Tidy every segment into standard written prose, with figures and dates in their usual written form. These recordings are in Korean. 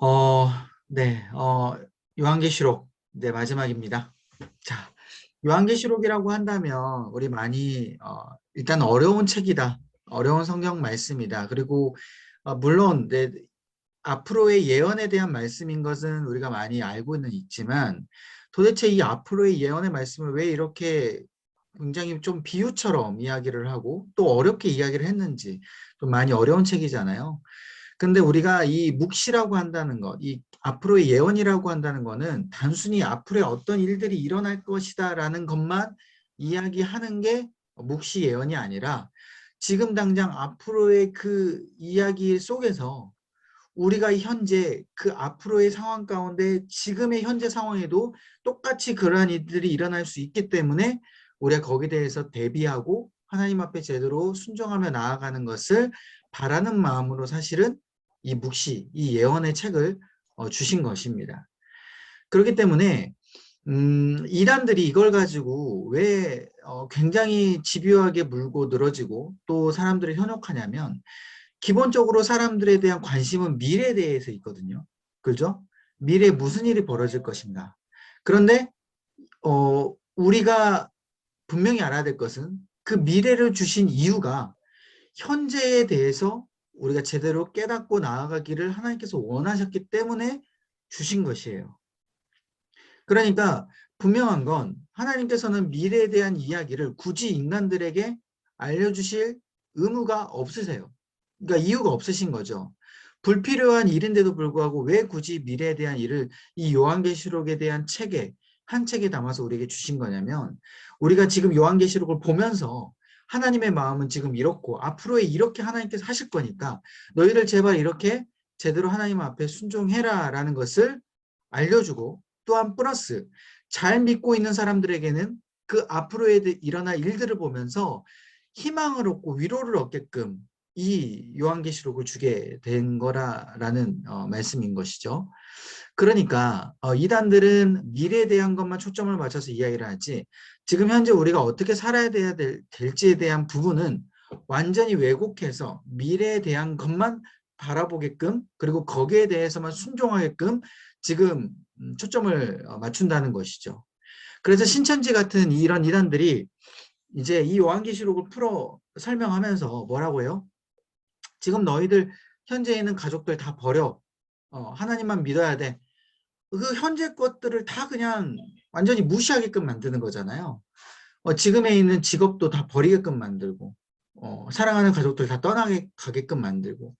어, 네, 요한계시록, 네, 마지막입니다. 자, 요한계시록이라고 한다면, 우리 많이, 일단 어려운 책이다. 어려운 성경 말씀이다. 그리고, 물론, 네, 앞으로의 예언에 대한 말씀인 것은 우리가 많이 알고는 있지만, 도대체 이 앞으로의 예언의 말씀을 왜 이렇게 굉장히 좀 비유처럼 이야기를 하고, 또 어렵게 이야기를 했는지, 좀 많이 어려운 책이잖아요. 근데 우리가 이 묵시라고 한다는 것, 이 앞으로의 예언이라고 한다는 것은 단순히 앞으로의 어떤 일들이 일어날 것이다라는 것만 이야기하는 게 묵시 예언이 아니라 지금 당장 앞으로의 그 이야기 속에서 우리가 현재 그 앞으로의 상황 가운데 지금의 현재 상황에도 똑같이 그러한 일들이 일어날 수 있기 때문에 우리가 거기에 대해서 대비하고 하나님 앞에 제대로 순종하며 나아가는 것을 바라는 마음으로 사실은 이 묵시, 이 예언의 책을 주신 것입니다. 그렇기 때문에 이단들이 이걸 가지고 왜 굉장히 집요하게 물고 늘어지고 또 사람들을 현혹하냐면 기본적으로 사람들에 대한 관심은 미래에 대해서 있거든요. 그죠? 미래에 무슨 일이 벌어질 것인가. 그런데 우리가 분명히 알아야 될 것은 그 미래를 주신 이유가 현재에 대해서 우리가 제대로 깨닫고 나아가기를 하나님께서 원하셨기 때문에 주신 것이에요. 그러니까 분명한 건 하나님께서는 미래에 대한 이야기를 굳이 인간들에게 알려주실 의무가 없으세요. 그러니까 이유가 없으신 거죠. 불필요한 일인데도 불구하고 왜 굳이 미래에 대한 일을 이 요한계시록에 대한 책에 한 책에 담아서 우리에게 주신 거냐면 우리가 지금 요한계시록을 보면서 하나님의 마음은 지금 이렇고 앞으로에 이렇게 하나님께서 하실 거니까 너희를 제발 이렇게 제대로 하나님 앞에 순종해라 라는 것을 알려주고 또한 플러스 잘 믿고 있는 사람들에게는 그 앞으로에 일어날 일들을 보면서 희망을 얻고 위로를 얻게끔 이 요한계시록을 주게 된 거라는 말씀인 것이죠. 그러니까 이단들은 미래에 대한 것만 초점을 맞춰서 이야기를 하지 지금 현재 우리가 어떻게 살아야 될지에 대한 부분은 완전히 왜곡해서 미래에 대한 것만 바라보게끔 그리고 거기에 대해서만 순종하게끔 지금 초점을 맞춘다는 것이죠. 그래서 신천지 같은 이런 이단들이 이제 이 요한계시록을 풀어 설명하면서 뭐라고 해요? 지금 너희들 현재 있는 가족들 다 버려. 하나님만 믿어야 돼. 그 현재 것들을 다 그냥 완전히 무시하게끔 만드는 거잖아요. 지금에 있는 직업도 다 버리게끔 만들고, 사랑하는 가족들 다 떠나게 가게끔 만들고.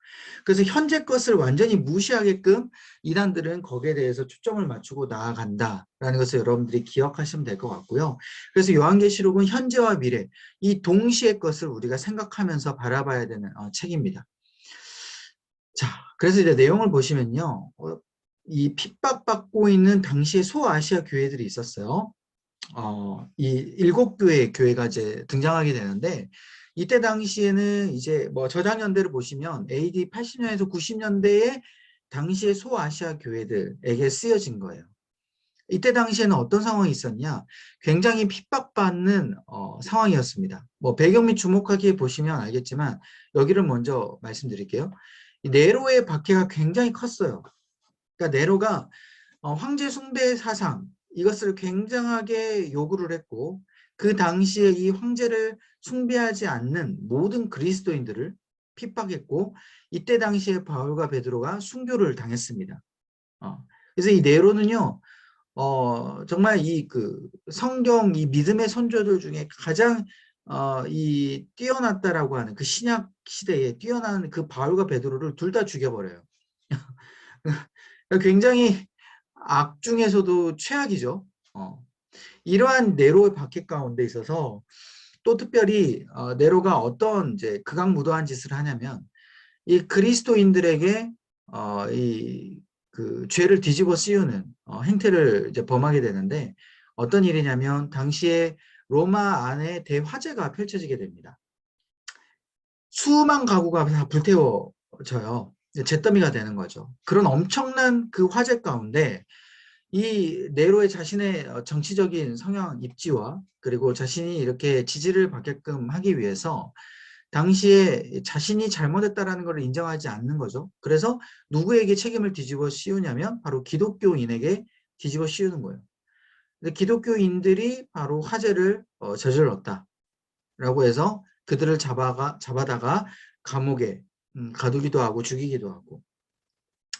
그래서 현재 것을 완전히 무시하게끔 이단들은 거기에 대해서 초점을 맞추고 나아간다라는 것을 여러분들이 기억하시면 될 것 같고요. 그래서 요한계시록은 현재와 미래, 이 동시의 것을 우리가 생각하면서 바라봐야 되는 책입니다. 자, 그래서 이제 내용을 보시면요. 이 핍박받고 있는 당시의 소아시아 교회들이 있었어요. 이 일곱 교회의 교회가 이제 등장하게 되는데, 이때 당시에는 이제 뭐 저장연대를 보시면 AD 80년에서 90년대에 당시의 소아시아 교회들에게 쓰여진 거예요. 이때 당시에는 어떤 상황이 있었냐? 굉장히 핍박받는 상황이었습니다. 뭐 배경 및 주목하기에 보시면 알겠지만 여기를 먼저 말씀드릴게요. 이 네로의 박해가 굉장히 컸어요. 그러니까 네로가 황제 숭배 사상 이것을 굉장하게 요구를 했고 그 당시에 이 황제를 숭배하지 않는 모든 그리스도인들을 핍박했고 이때 당시에 바울과 베드로가 순교를 당했습니다. 그래서 이 네로는요 정말 이 그 성경 이 믿음의 선조들 중에 가장 이 뛰어났다라고 하는 그 신약 시대에 뛰어난 그 바울과 베드로를 둘 다 죽여버려요. 굉장히 악 중에서도 최악이죠. 이러한 네로의 박해 가운데 있어서 또 특별히 네로가 어떤 이제 극악무도한 짓을 하냐면 이 그리스도인들에게 이 그 죄를 뒤집어 씌우는 행태를 이제 범하게 되는데 어떤 일이냐면 당시에 로마 안에 대화재가 펼쳐지게 됩니다. 수만 가구가 다 불태워져요. 잿더미가 되는 거죠. 그런 엄청난 그 화재 가운데 이 네로의 자신의 정치적인 성향 입지와 그리고 자신이 이렇게 지지를 받게끔 하기 위해서 당시에 자신이 잘못했다라는 것을 인정하지 않는 거죠. 그래서 누구에게 책임을 뒤집어 씌우냐면 바로 기독교인에게 뒤집어 씌우는 거예요. 근데 기독교인들이 바로 화재를 저질렀다라고 해서 그들을 잡아다가 감옥에 가두기도 하고 죽이기도 하고,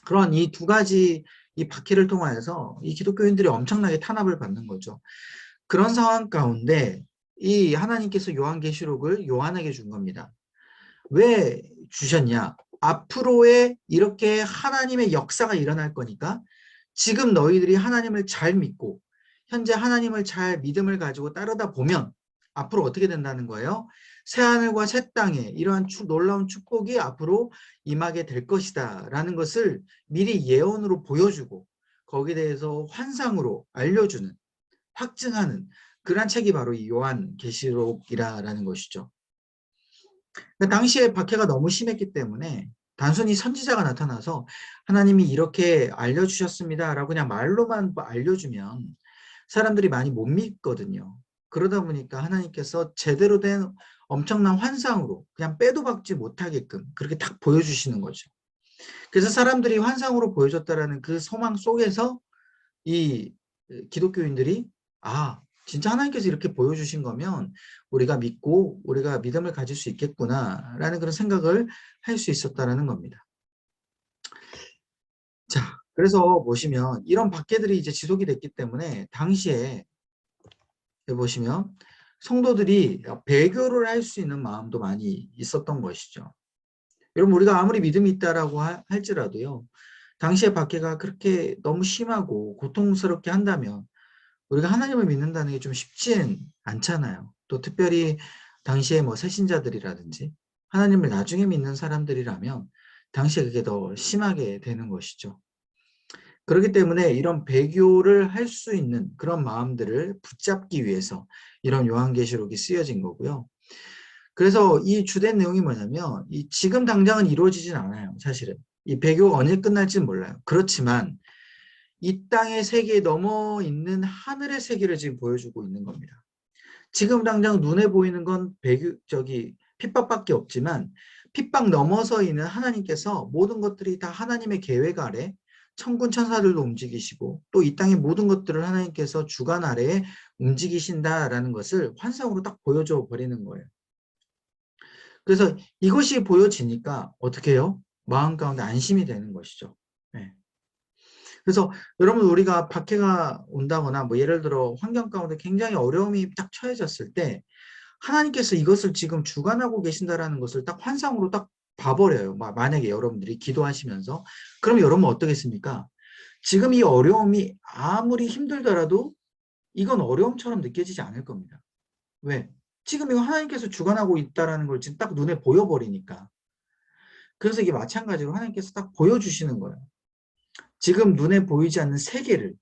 그런 이 두 가지 이 박해를 통하여서 이 기독교인들이 엄청나게 탄압을 받는 거죠. 그런 상황 가운데 이 하나님께서 요한계시록을 요한에게 준 겁니다. 왜 주셨냐? 앞으로의 이렇게 하나님의 역사가 일어날 거니까 지금 너희들이 하나님을 잘 믿고 현재 하나님을 잘 믿음을 가지고 따르다 보면 앞으로 어떻게 된다는 거예요? 새하늘과 새 땅에 이러한 놀라운 축복이 앞으로 임하게 될 것이다 라는 것을 미리 예언으로 보여주고 거기에 대해서 환상으로 알려주는, 확증하는 그런 책이 바로 이 요한계시록이라는 것이죠. 당시에 박해가 너무 심했기 때문에 단순히 선지자가 나타나서 하나님이 이렇게 알려주셨습니다 라고 그냥 말로만 알려주면 사람들이 많이 못 믿거든요. 그러다 보니까 하나님께서 제대로 된 엄청난 환상으로 그냥 빼도 박지 못하게끔 그렇게 딱 보여주시는 거죠. 그래서 사람들이 환상으로 보여줬다라는 그 소망 속에서 이 기독교인들이 진짜 하나님께서 이렇게 보여주신 거면 우리가 믿고 우리가 믿음을 가질 수 있겠구나라는 그런 생각을 할 수 있었다라는 겁니다. 자, 그래서 보시면 이런 박해들이 이제 지속이 됐기 때문에 당시에 보시면 성도들이 배교를 할 수 있는 마음도 많이 있었던 것이죠. 여러분, 우리가 아무리 믿음이 있다라고 할지라도요, 당시의 박해가 그렇게 너무 심하고 고통스럽게 한다면 우리가 하나님을 믿는다는 게 좀 쉽진 않잖아요. 또 특별히 당시에 뭐 새신자들이라든지 하나님을 나중에 믿는 사람들이라면 당시에 그게 더 심하게 되는 것이죠. 그렇기 때문에 이런 배교를 할 수 있는 그런 마음들을 붙잡기 위해서 이런 요한계시록이 쓰여진 거고요. 그래서 이 주된 내용이 뭐냐면 지금 당장은 이루어지진 않아요. 사실은. 이 배교가 언제 끝날지는 몰라요. 그렇지만 이 땅의 세계에 넘어 있는 하늘의 세계를 지금 보여주고 있는 겁니다. 지금 당장 눈에 보이는 건 핍박밖에 없지만 핍박 넘어서 있는 하나님께서 모든 것들이 다 하나님의 계획 아래 천군 천사들도 움직이시고 또 이 땅의 모든 것들을 하나님께서 주관 아래에 움직이신다라는 것을 환상으로 딱 보여줘 버리는 거예요. 그래서 이것이 보여지니까 어떻게 해요? 마음 가운데 안심이 되는 것이죠. 네. 그래서 여러분, 우리가 박해가 온다거나 뭐 예를 들어 환경 가운데 굉장히 어려움이 딱 처해졌을 때 하나님께서 이것을 지금 주관하고 계신다라는 것을 딱 환상으로 딱 봐버려요. 만약에 여러분들이 기도하시면서. 그럼 여러분 어떻겠습니까? 지금 이 어려움이 아무리 힘들더라도 이건 어려움처럼 느껴지지 않을 겁니다. 왜? 지금 이거 하나님께서 주관하고 있다라는 걸 지금 딱 눈에 보여버리니까. 그래서 이게 마찬가지로 하나님께서 딱 보여주시는 거예요. 지금 눈에 보이지 않는 세계를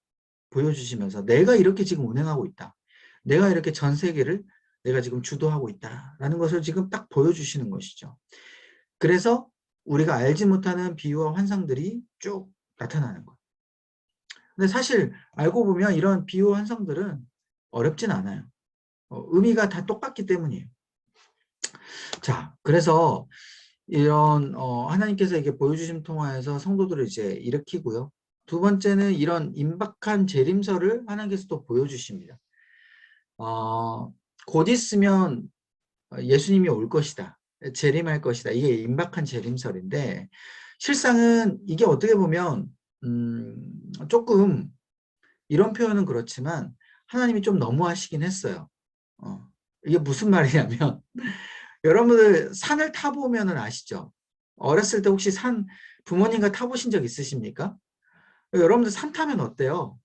보여주시면서 내가 이렇게 지금 운행하고 있다. 내가 이렇게 전 세계를 내가 지금 주도하고 있다라는 것을 지금 딱 보여주시는 것이죠. 그래서 우리가 알지 못하는 비유와 환상들이 쭉 나타나는 거예요. 근데 사실 알고 보면 이런 비유와 환상들은 어렵진 않아요. 의미가 다 똑같기 때문이에요. 자, 그래서 이런 하나님께서 이게 보여주심 통하여서 성도들을 이제 일으키고요. 두 번째는 이런 임박한 재림설을 하나님께서 또 보여주십니다. 곧 있으면 예수님이 올 것이다. 재림할 것이다. 이게 임박한 재림설인데 실상은 이게 어떻게 보면 조금 이런 표현은 그렇지만 하나님이 좀 너무하시긴 했어요. 이게 무슨 말이냐면 여러분들 산을 타보면 아시죠? 어렸을 때 혹시 산 부모님과 타보신 적 있으십니까? 여러분들 산 타면 어때요?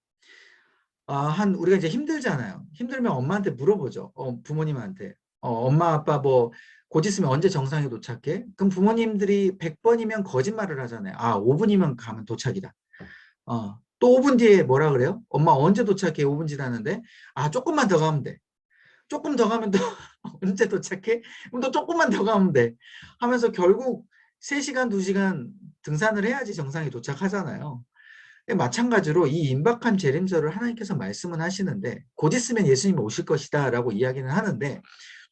우리가 이제 힘들잖아요. 힘들면 엄마한테 물어보죠. 부모님한테. 엄마, 아빠 곧 있으면 언제 정상에 도착해? 그럼 부모님들이 100번이면 거짓말을 하잖아요. 5분이면 가면 도착이다. 또 5분 뒤에 뭐라 그래요? 엄마 언제 도착해? 5분 지났는데. 조금만 더 가면 돼. 조금 더 가면 또 언제 도착해? 그럼 또 조금만 더 가면 돼. 하면서 결국 3시간, 2시간 등산을 해야지 정상에 도착하잖아요. 마찬가지로 이 임박한 재림절을 하나님께서 말씀은 하시는데 곧 있으면 예수님이 오실 것이다 라고 이야기는 하는데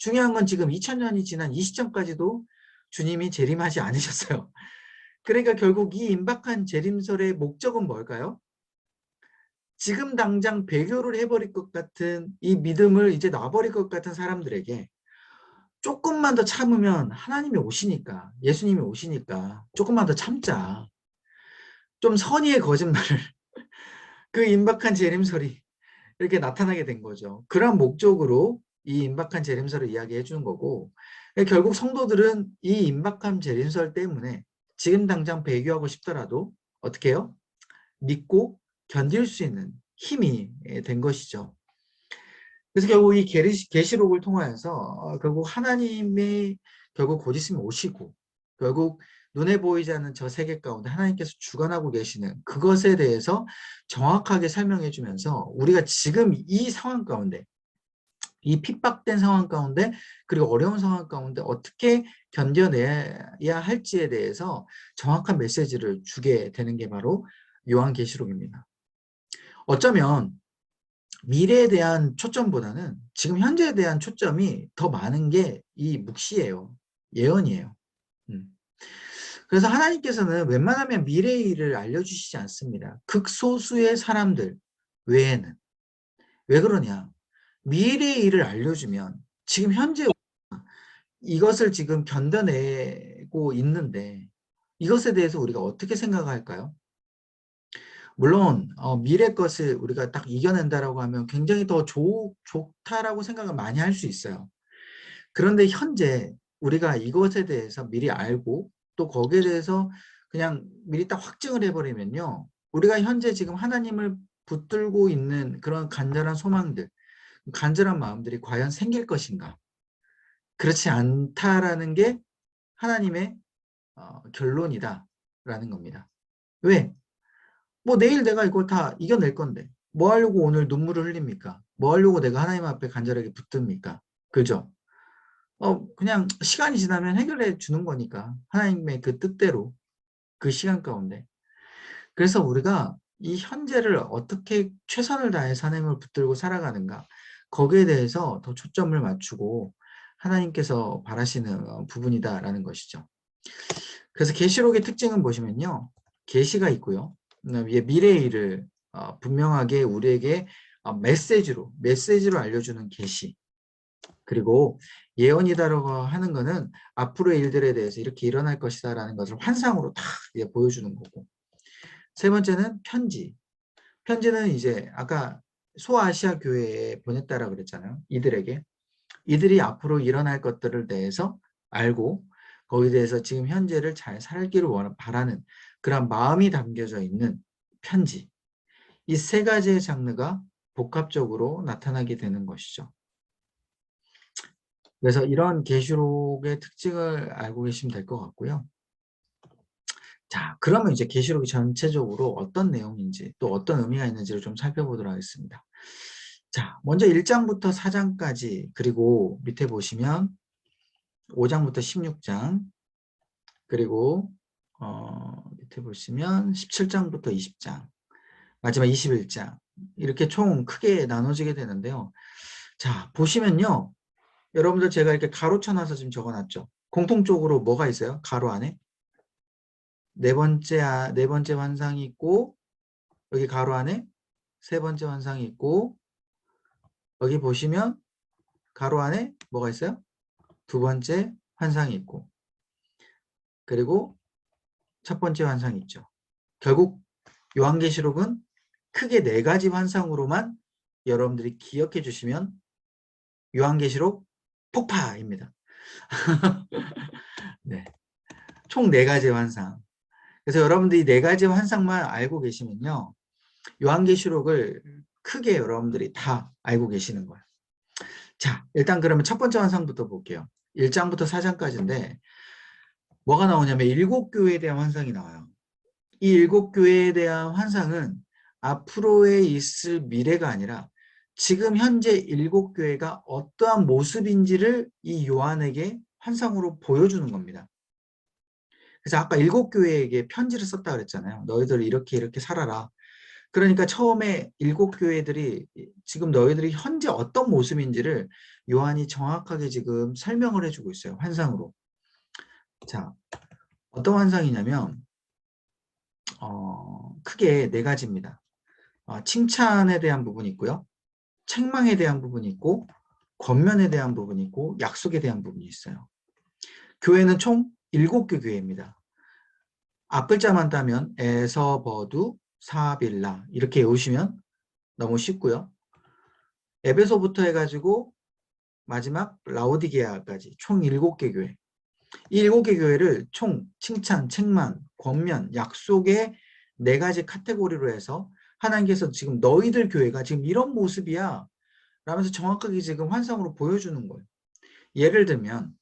중요한 건 지금 2000년이 지난 이 시점까지도 주님이 재림하지 않으셨어요. 그러니까 결국 이 임박한 재림설의 목적은 뭘까요? 지금 당장 배교를 해버릴 것 같은 이 믿음을 이제 놔버릴 것 같은 사람들에게 조금만 더 참으면 하나님이 오시니까, 예수님이 오시니까 조금만 더 참자. 좀 선의의 거짓말을 그 임박한 재림설이 이렇게 나타나게 된 거죠. 그런 목적으로 이 임박한 재림설을 이야기해 주는 거고, 결국 성도들은 이 임박한 재림설 때문에 지금 당장 배교하고 싶더라도 어떻게 해요? 믿고 견딜 수 있는 힘이 된 것이죠. 그래서 결국 이 계시록을 통하여서 결국 하나님의 결국 곧 있으면 오시고 결국 눈에 보이지 않는 저 세계 가운데 하나님께서 주관하고 계시는 그것에 대해서 정확하게 설명해 주면서 우리가 지금 이 상황 가운데 이 핍박된 상황 가운데 그리고 어려운 상황 가운데 어떻게 견뎌내야 할지에 대해서 정확한 메시지를 주게 되는 게 바로 요한계시록입니다. 어쩌면 미래에 대한 초점보다는 지금 현재에 대한 초점이 더 많은 게 이 묵시예요. 예언이에요. 그래서 하나님께서는 웬만하면 미래의 일을 알려주시지 않습니다. 극소수의 사람들 외에는. 왜 그러냐? 미래의 일을 알려주면 지금 현재 이것을 지금 견뎌내고 있는데 이것에 대해서 우리가 어떻게 생각할까요? 물론 미래 것을 우리가 딱 이겨낸다라고 하면 굉장히 더 좋다라고 생각을 많이 할 수 있어요. 그런데 현재 우리가 이것에 대해서 미리 알고 또 거기에 대해서 그냥 미리 딱 확증을 해버리면요. 우리가 현재 지금 하나님을 붙들고 있는 그런 간절한 소망들, 간절한 마음들이 과연 생길 것인가? 그렇지 않다라는 게 하나님의 결론이다라는 겁니다. 왜? 뭐 내일 내가 이거 다 이겨낼 건데 뭐 하려고 오늘 눈물을 흘립니까? 뭐 하려고 내가 하나님 앞에 간절하게 붙듭니까? 그죠? 그냥 시간이 지나면 해결해 주는 거니까 하나님의 그 뜻대로 그 시간 가운데 그래서 우리가 이 현재를 어떻게 최선을 다해 하나님을 붙들고 살아가는가 거기에 대해서 더 초점을 맞추고 하나님께서 바라시는 부분이다라는 것이죠. 그래서 계시록의 특징은 보시면요. 계시가 있고요. 그다음에 미래의 일을 분명하게 우리에게 메시지로 알려주는 계시. 그리고 예언이다라고 하는 거는 앞으로의 일들에 대해서 이렇게 일어날 것이다라는 것을 환상으로 다 보여주는 거고. 세 번째는 편지. 편지는 이제 아까 소아시아 교회에 보냈다라고 그랬잖아요. 이들이 앞으로 일어날 것들을 대해서 알고 거기에 대해서 지금 현재를 잘 살기를 바라는 그런 마음이 담겨져 있는 편지. 이 세 가지의 장르가 복합적으로 나타나게 되는 것이죠. 그래서 이런 계시록의 특징을 알고 계시면 될 것 같고요. 자, 그러면 이제 계시록이 전체적으로 어떤 내용인지 또 어떤 의미가 있는지를 좀 살펴보도록 하겠습니다. 자, 먼저 1장부터 4장까지 그리고 밑에 보시면 5장부터 16장 그리고 밑에 보시면 17장부터 20장 마지막 21장 이렇게 총 크게 나눠지게 되는데요. 자, 보시면요. 여러분들 제가 이렇게 가로쳐놔서 지금 적어놨죠. 공통적으로 뭐가 있어요? 가로 안에 네 번째 환상이 있고 여기 가로 안에 세 번째 환상이 있고 여기 보시면 가로 안에 뭐가 있어요? 두 번째 환상이 있고 그리고 첫 번째 환상이 있죠. 결국 요한계시록은 크게 네 가지 환상으로만 여러분들이 기억해 주시면 요한계시록 폭파입니다. 네. 총 네 가지 환상. 그래서 여러분들이 네 가지 환상만 알고 계시면요. 요한계시록을 크게 여러분들이 다 알고 계시는 거예요. 자, 일단 그러면 첫 번째 환상부터 볼게요. 1장부터 4장까지인데 뭐가 나오냐면 7교회에 대한 환상이 나와요. 이 7교회에 대한 환상은 앞으로에 있을 미래가 아니라 지금 현재 7교회가 어떠한 모습인지를 이 요한에게 환상으로 보여주는 겁니다. 그래서 아까 7교회에게 편지를 썼다 그랬잖아요. 너희들 이렇게 살아라. 그러니까 처음에 7교회들이 지금 너희들이 현재 어떤 모습인지를 요한이 정확하게 지금 설명을 해주고 있어요. 환상으로. 자, 어떤 환상이냐면 크게 4가지입니다. 칭찬에 대한 부분이 있고요. 책망에 대한 부분이 있고 권면에 대한 부분이 있고 약속에 대한 부분이 있어요. 교회는 총 7개 교회입니다. 앞글자만 따면 에서버두 사빌라 이렇게 외우시면 너무 쉽고요. 에베소부터 해가지고 마지막 라오디게아까지 총 7개 교회. 이 7개 교회를 총 칭찬, 책망, 권면, 약속의 4가지 카테고리로 해서 하나님께서 지금 너희들 교회가 지금 이런 모습이야 라면서 정확하게 지금 환상으로 보여주는 거예요. 예를 들면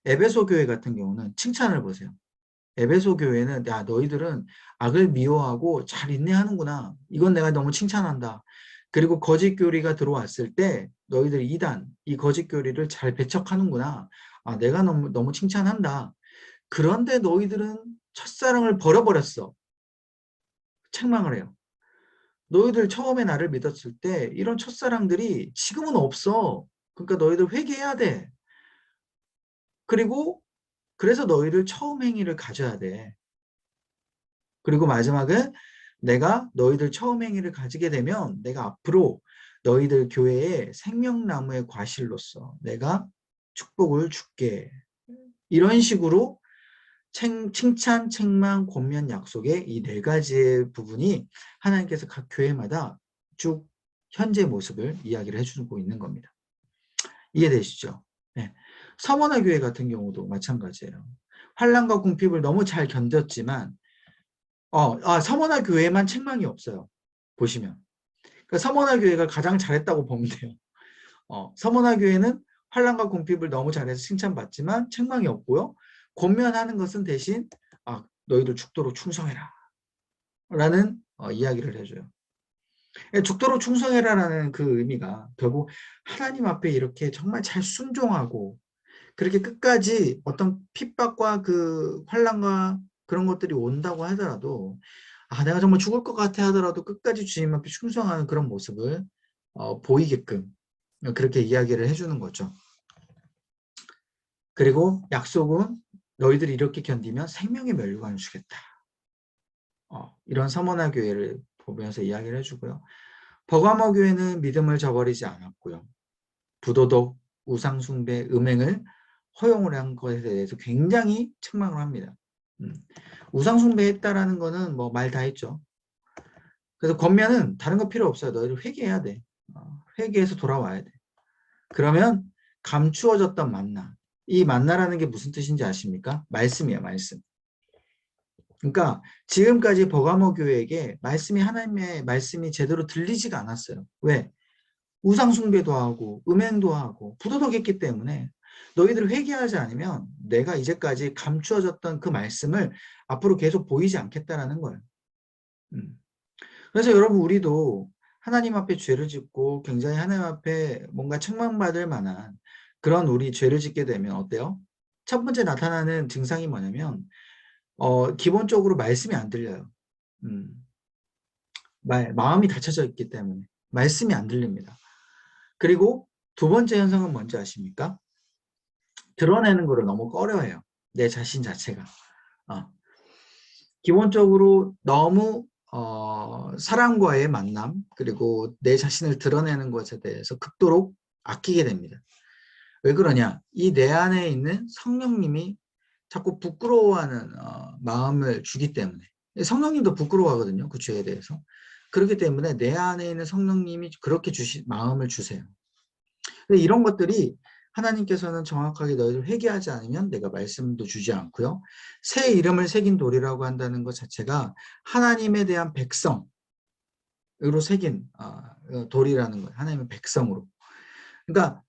에베소 교회 같은 경우는 칭찬을 보세요. 에베소 교회는 야 너희들은 악을 미워하고 잘 인내하는구나. 이건 내가 너무 칭찬한다. 그리고 거짓 교리가 들어왔을 때 너희들 이단, 이 거짓 교리를 잘 배척하는구나. 내가 너무 칭찬한다. 그런데 너희들은 첫사랑을 버려버렸어. 책망을 해요. 너희들 처음에 나를 믿었을 때 이런 첫사랑들이 지금은 없어. 그러니까 너희들 회개해야 돼. 그리고 그래서 너희들 처음 행위를 가져야 돼. 그리고 마지막은 내가 너희들 처음 행위를 가지게 되면 내가 앞으로 너희들 교회의 생명나무의 과실로서 내가 축복을 줄게. 이런 식으로 칭찬, 책망, 권면, 약속의 이 4가지의 부분이 하나님께서 각 교회마다 쭉 현재 모습을 이야기를 해주고 있는 겁니다. 이해되시죠? 네. 서머나 교회 같은 경우도 마찬가지예요. 환난과 궁핍을 너무 잘 견뎠지만 서머나 교회만 책망이 없어요. 보시면. 그러니까 서머나 교회가 가장 잘했다고 보면 돼요. 서머나 교회는 환난과 궁핍을 너무 잘해서 칭찬받지만 책망이 없고요. 권면하는 것은 대신 너희들 죽도록 충성해라 라는 이야기를 해줘요. 죽도록 충성해라라는 그 의미가 결국 하나님 앞에 이렇게 정말 잘 순종하고 그렇게 끝까지 어떤 핍박과 그 환난과 그런 것들이 온다고 하더라도 내가 정말 죽을 것 같아 하더라도 끝까지 주님 앞에 충성하는 그런 모습을 보이게끔 그렇게 이야기를 해주는 거죠. 그리고 약속은 너희들이 이렇게 견디면 생명의 멸류관을 주겠다. 이런 서머나 교회를 보면서 이야기를 해주고요. 버가모 교회는 믿음을 저버리지 않았고요. 부도덕, 우상숭배, 음행을 허용을 한 것에 대해서 굉장히 책망을 합니다. 우상숭배했다라는 거는 뭐 말 다 했죠. 그래서 권면은 다른 거 필요 없어요. 너희들 회개해야 돼. 회개해서 돌아와야 돼. 그러면 감추어졌던 만나. 이 만나라는 게 무슨 뜻인지 아십니까? 말씀이에요, 말씀. 그러니까 지금까지 버가모 교회에게 하나님의 말씀이 제대로 들리지가 않았어요. 왜? 우상숭배도 하고 음행도 하고 부도덕했기 때문에 너희들 회개하지 않으면 내가 이제까지 감추어졌던 그 말씀을 앞으로 계속 보이지 않겠다라는 거예요. 그래서 여러분 우리도 하나님 앞에 죄를 짓고 굉장히 하나님 앞에 뭔가 책망받을 만한 그런 우리 죄를 짓게 되면 어때요? 첫 번째 나타나는 증상이 뭐냐면 기본적으로 말씀이 안 들려요. 마음이 닫혀져 있기 때문에 말씀이 안 들립니다. 그리고 두 번째 현상은 뭔지 아십니까? 드러내는 거를 너무 꺼려해요. 내 자신 자체가. 기본적으로 너무 사람과의 만남 그리고 내 자신을 드러내는 것에 대해서 극도로 아끼게 됩니다. 왜 그러냐? 이 내 안에 있는 성령님이 자꾸 부끄러워하는 마음을 주기 때문에 성령님도 부끄러워하거든요. 그 죄에 대해서. 그렇기 때문에 내 안에 있는 성령님이 그렇게 마음을 주세요. 근데 이런 것들이 하나님께서는 정확하게 너희들 회개하지 않으면 내가 말씀도 주지 않고요. 새 이름을 새긴 돌이라고 한다는 것 자체가 하나님에 대한 백성으로 새긴 돌이라는 거예요. 하나님의 백성으로. 그러니까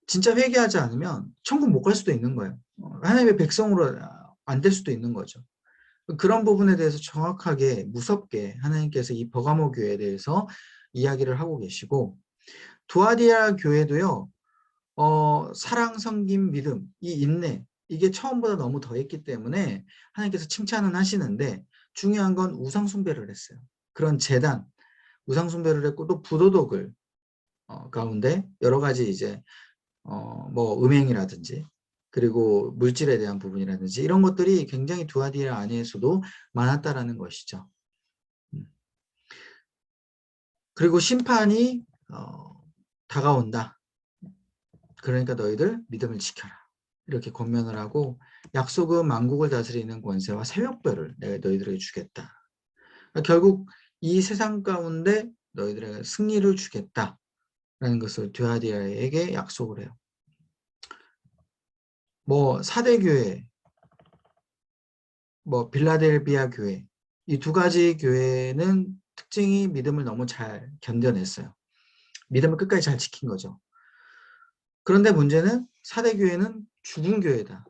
진짜 회개하지 않으면 천국 못 갈 수도 있는 거예요. 하나님의 백성으로 안 될 수도 있는 거죠. 그런 부분에 대해서 정확하게 무섭게 하나님께서 이 버가모 교회에 대해서 이야기를 하고 계시고 두아디아 교회도요. 사랑, 섬김, 믿음, 이 인내 이게 처음보다 너무 더했기 때문에 하나님께서 칭찬은 하시는데 중요한 건 우상 숭배를 했어요. 그런 제단 우상 숭배를 했고 또 부도덕을 가운데 여러 가지 이제 뭐 음행이라든지 그리고 물질에 대한 부분이라든지 이런 것들이 굉장히 두아디라 안에서도 많았다라는 것이죠. 그리고 심판이 다가온다. 그러니까 너희들 믿음을 지켜라. 이렇게 권면을 하고 약속은 만국을 다스리는 권세와 새벽별을 내가 너희들에게 주겠다. 그러니까 결국 이 세상 가운데 너희들에게 승리를 주겠다라는 것을 두아디라에게 약속을 해요. 뭐 사대교회, 뭐 빌라델비아 교회 이 두 가지 교회는 특징이 믿음을 너무 잘 견뎌냈어요. 믿음을 끝까지 잘 지킨 거죠. 그런데 문제는 사대교회는 죽은 교회다.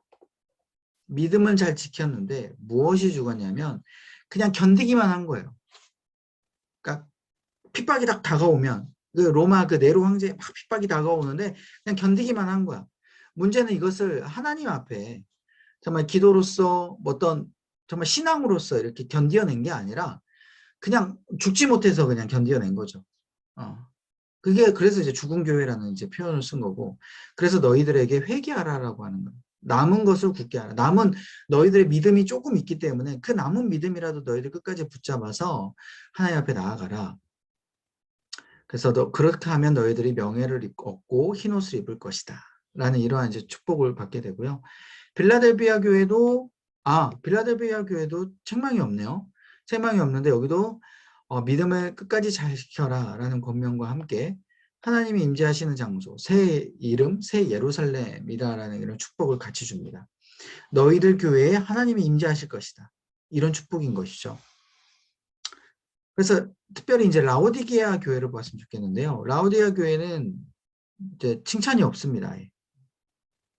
믿음은 잘 지켰는데 무엇이 죽었냐면 그냥 견디기만 한 거예요. 그러니까 핍박이 딱 다가오면 그 로마 그 네로 황제 막 핍박이 다가오는데 그냥 견디기만 한 거야. 문제는 이것을 하나님 앞에 정말 기도로서 어떤 정말 신앙으로서 이렇게 견뎌낸 게 아니라 그냥 죽지 못해서 그냥 견뎌낸 거죠. 그게 그래서 이제 죽은 교회라는 이제 표현을 쓴 거고, 그래서 너희들에게 회개하라라고 하는 거예요. 남은 것을 굳게 하라. 남은 너희들의 믿음이 조금 있기 때문에 그 남은 믿음이라도 너희들 끝까지 붙잡아서 하나님 앞에 나아가라. 그래서 그렇게 하면 너희들이 명예를 얻고 흰옷을 입을 것이다. 라는 이러한 이제 축복을 받게 되고요. 빌라델비아 교회도 책망이 없네요. 책망이 없는데 여기도 믿음을 끝까지 잘 지켜라 라는 권면과 함께 하나님이 임재하시는 장소, 새 이름, 새 예루살렘이다라는 이런 축복을 같이 줍니다. 너희들 교회에 하나님이 임재하실 것이다. 이런 축복인 것이죠. 그래서 특별히 이제 라오디게아 교회를 봤으면 좋겠는데요. 라오디게아 교회는 이제 칭찬이 없습니다.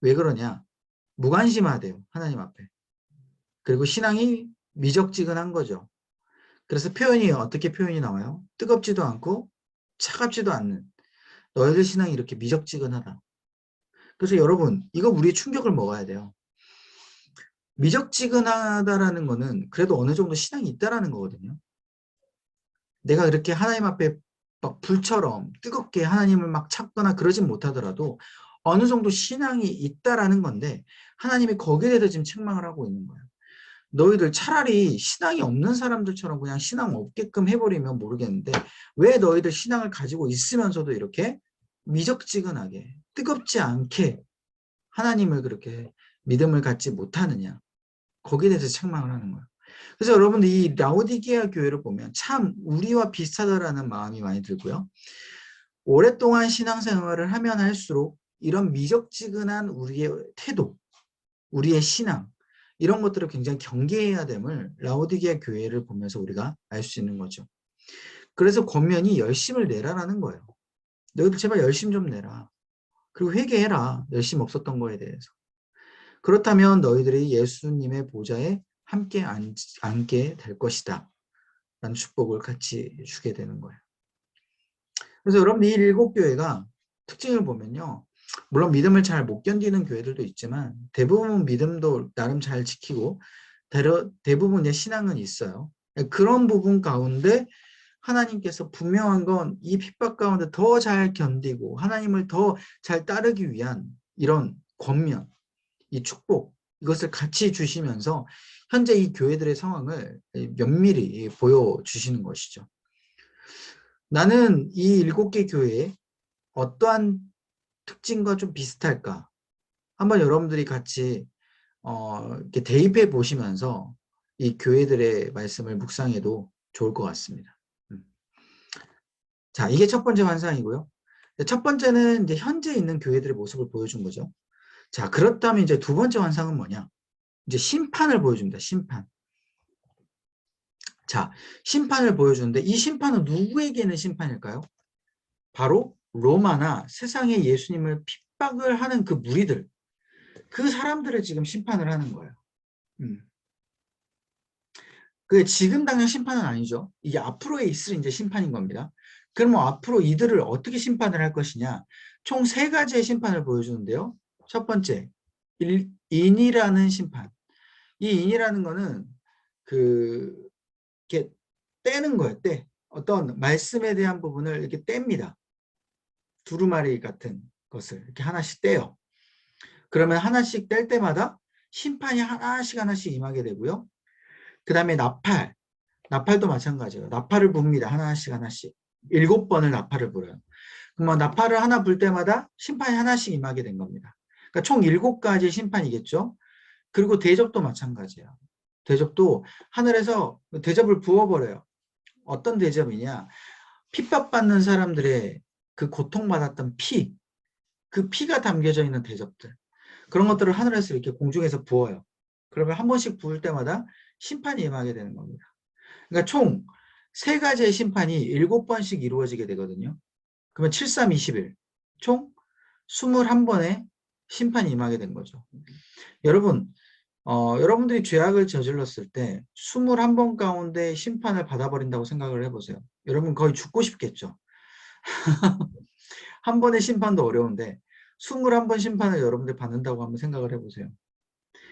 왜 그러냐? 무관심하대요. 하나님 앞에. 그리고 신앙이 미적지근한 거죠. 그래서 표현이 어떻게 표현이 나와요? 뜨겁지도 않고 차갑지도 않는 너희들 신앙이 이렇게 미적지근하다. 그래서 여러분 이거 우리 충격을 먹어야 돼요. 미적지근하다라는 거는 그래도 어느 정도 신앙이 있다라는 거거든요. 내가 그렇게 하나님 앞에 막 불처럼 뜨겁게 하나님을 막 찾거나 그러진 못하더라도 어느 정도 신앙이 있다라는 건데 하나님이 거기에 대해서 지금 책망을 하고 있는 거예요. 너희들 차라리 신앙이 없는 사람들처럼 그냥 신앙 없게끔 해버리면 모르겠는데 왜 너희들 신앙을 가지고 있으면서도 이렇게 미적지근하게 뜨겁지 않게 하나님을 그렇게 믿음을 갖지 못하느냐. 거기에 대해서 책망을 하는 거예요. 그래서 여러분들 이 라오디게아 교회를 보면 참 우리와 비슷하다라는 마음이 많이 들고요. 오랫동안 신앙생활을 하면 할수록 이런 미적지근한 우리의 태도, 우리의 신앙 이런 것들을 굉장히 경계해야 됨을 라오디게아 교회를 보면서 우리가 알 수 있는 거죠. 그래서 권면이 열심을 내라라는 거예요. 너희들 제발 열심 좀 내라. 그리고 회개해라. 열심 없었던 거에 대해서. 그렇다면 너희들이 예수님의 보좌에 함께 앉게 될 것이다. 라는 축복을 같이 주게 되는 거예요. 그래서 여러분 이 일곱 교회가 특징을 보면요. 물론 믿음을 잘 못 견디는 교회들도 있지만 대부분 믿음도 나름 잘 지키고 대부분의 신앙은 있어요. 그런 부분 가운데 하나님께서 분명한 건 이 핍박 가운데 더 잘 견디고 하나님을 더 잘 따르기 위한 이런 권면, 이 축복 이것을 같이 주시면서 현재 이 교회들의 상황을 면밀히 보여주시는 것이죠. 나는 이 7개 교회에 어떠한 특징과 좀 비슷할까? 한번 여러분들이 같이 이렇게 대입해 보시면서 이 교회들의 말씀을 묵상해도 좋을 것 같습니다. 자, 이게 첫 번째 환상이고요. 첫 번째는 이제 현재 있는 교회들의 모습을 보여준 거죠. 자, 그렇다면 이제 두 번째 환상은 뭐냐? 이제 심판을 보여줍니다. 심판. 자, 심판을 보여주는데 이 심판은 누구에게 있는 심판일까요? 바로 로마나 세상의 예수님을 핍박을 하는 그 무리들, 그 사람들을 지금 심판을 하는 거예요. 그 지금 당장 심판은 아니죠. 이게 앞으로에 있을 이제 심판인 겁니다. 그러면 앞으로 이들을 어떻게 심판을 할 것이냐? 총 3가지의 심판을 보여주는데요. 첫 번째, 인이라는 심판. 이 인이라는 거는 그 이렇게 떼는 거예요. 떼. 어떤 말씀에 대한 부분을 이렇게 뗍니다. 두루마리 같은 것을 이렇게 하나씩 떼요. 그러면 하나씩 뗄 때마다 심판이 하나씩 하나씩 임하게 되고요. 그 다음에 나팔도 마찬가지예요. 나팔을 붑니다. 하나씩 하나씩. 7번을 나팔을 불어요. 그러면 나팔을 하나 불 때마다 심판이 하나씩 임하게 된 겁니다. 그러니까 총 7가지의 심판이겠죠. 그리고 대접도 마찬가지예요. 대접도 하늘에서 대접을 부어버려요. 어떤 대접이냐. 핍박받는 사람들의 그 고통받았던 그 피가 담겨져 있는 대접들. 그런 것들을 하늘에서 이렇게 공중에서 부어요. 그러면 한 번씩 부을 때마다 심판이 임하게 되는 겁니다. 그러니까 총 3가지의 심판이 7번씩 이루어지게 되거든요. 그러면 7, 3, 21. 총 21번의 심판이 임하게 된 거죠. 여러분, 여러분들이 죄악을 저질렀을 때 21번 가운데 심판을 받아버린다고 생각을 해보세요. 여러분 거의 죽고 싶겠죠. 한 번의 심판도 어려운데 21번 심판을 여러분들 받는다고 한번 생각을 해보세요.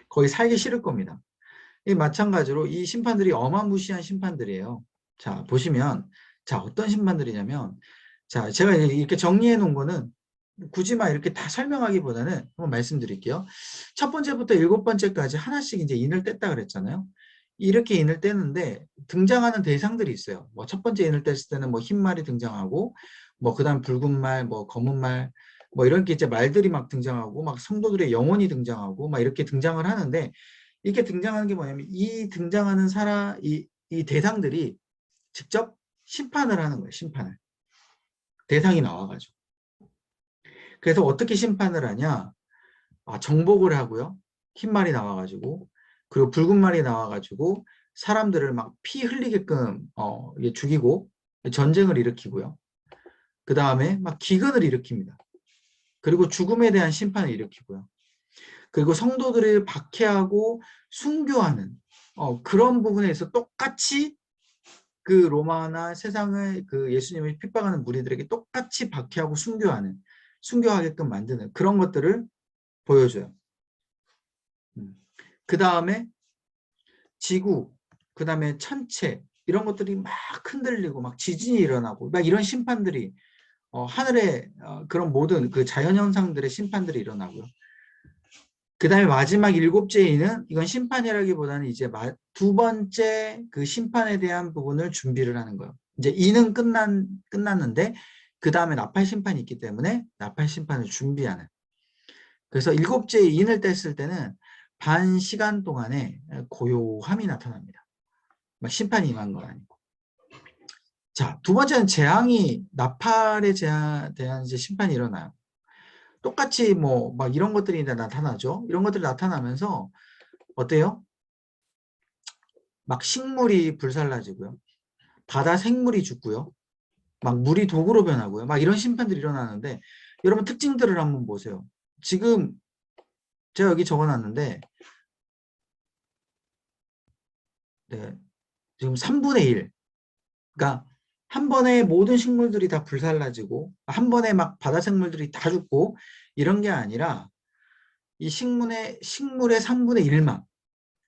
거의 살기 싫을 겁니다. 마찬가지로 이 심판들이 어마무시한 심판들이에요. 자, 보시면 자, 어떤 심판들이냐면 자, 제가 이렇게 정리해 놓은 거는 굳이 막 이렇게 다 설명하기보다는 한번 말씀드릴게요. 첫 번째부터 7번째까지 하나씩 이제 인을 뗐다 그랬잖아요. 이렇게 인을 떼는데 등장하는 대상들이 있어요. 뭐 첫 번째 인을 뗐을 때는 뭐 흰 말이 등장하고 뭐 그다음 붉은 말, 뭐 검은 말, 뭐 이런 게 이제 말들이 막 등장하고 막 성도들의 영혼이 등장하고 막 이렇게 등장을 하는데 이렇게 등장하는 게 뭐냐면 이 등장하는 이 대상들이 직접 심판을 하는 거예요. 심판을. 대상이 나와가지고. 그래서 어떻게 심판을 하냐. 정복을 하고요. 흰 말이 나와가지고 그리고 붉은 말이 나와가지고 사람들을 막 피 흘리게끔 죽이고 전쟁을 일으키고요. 그 다음에 막 기근을 일으킵니다. 그리고 죽음에 대한 심판을 일으키고요. 그리고 성도들을 박해하고 순교하는 그런 부분에서 똑같이 그 로마나 세상을 그 예수님을 핍박하는 무리들에게 똑같이 박해하고 순교하게끔 만드는 그런 것들을 보여줘요. 그 다음에 지구, 그 다음에 천체 이런 것들이 막 흔들리고 막 지진이 일어나고 막 이런 심판들이 하늘의 그런 모든 그 자연현상들의 심판들이 일어나고요. 그 다음에 마지막 7째 인은 이건 심판이라기보다는 이제 2번째 그 심판에 대한 부분을 준비를 하는 거예요. 이제 인은 끝났는데 그 다음에 나팔 심판이 있기 때문에 나팔 심판을 준비하는. 그래서 7째 인을 뗐을 때는 반 시간 동안에 고요함이 나타납니다. 심판이 임한 건 아니고. 자, 2번째는 나팔에 대한 이제 심판이 일어나요. 똑같이 뭐 막 이런 것들이 나타나죠. 이런 것들이 나타나면서 어때요? 막 식물이 불살라지고요. 바다 생물이 죽고요. 막 물이 독으로 변하고요. 막 이런 심판들이 일어나는데 여러분 특징들을 한번 보세요. 지금 제가 여기 적어놨는데 네, 지금 3분의 1. 그러니까 한 번에 모든 식물들이 다 불살라지고 한 번에 막 바다 생물들이 다 죽고 이런 게 아니라 이 식물의 3분의 1만